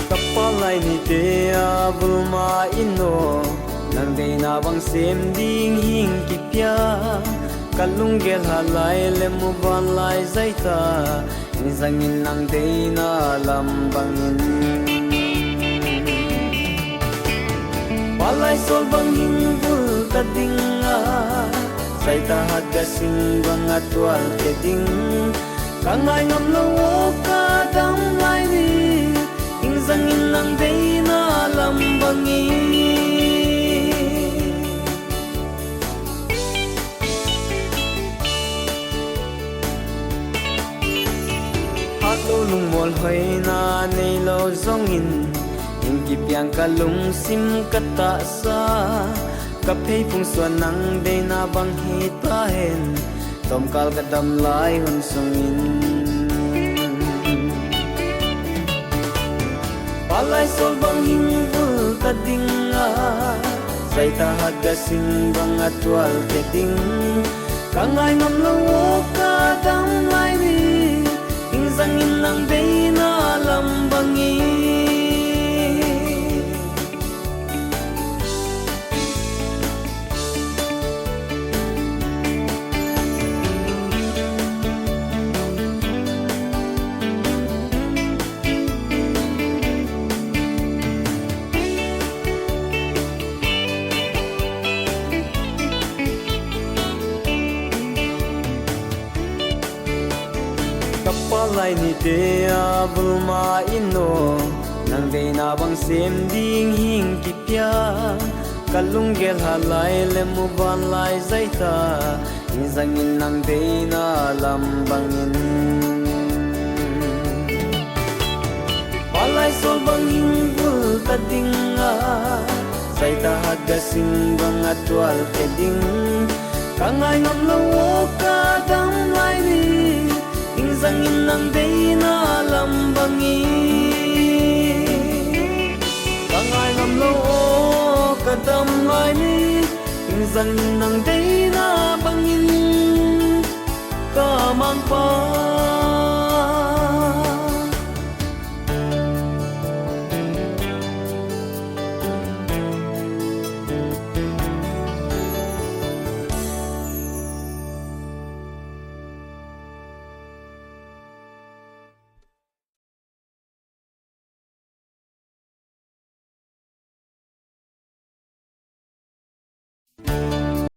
Kapalay ni Dea Bulma Ino Nang day na bang sem ding hing kipya Kalunggel halay lemu balay zaita Inzangin nang day na lambangin Balay sol bang hinggul kadinga Zaita hagasing bang atwal keding Kangay ngam lawo kadam lay ni Inzangin nang day na lambangin Lung mol hoy na nilo zongin Ingkip yang kalung sim kata sa Kapay pung suanang day na bang hitahin Tomkal kadam lay hun sungin Palay sol bang hinggul kadinga Zaita hagasing bang atwal keding Kangay ngam lawo kadam lay ni Inzangin nang day na lambangin Kapalay ni Dea Bulma Ino Nang day na bang sem ding hing kipya Kalunggel halay lemu balay zaita Inzangin nang day na lambangin Balay sol bang hinggul kadinga Zaita hagasing bang atwal keding Kangay ngam lawo kadam lay ni Inzangin nang day na lambangin Kangay ngam lawo kadam lay ni Inzangin nang day na bangin Kamang pa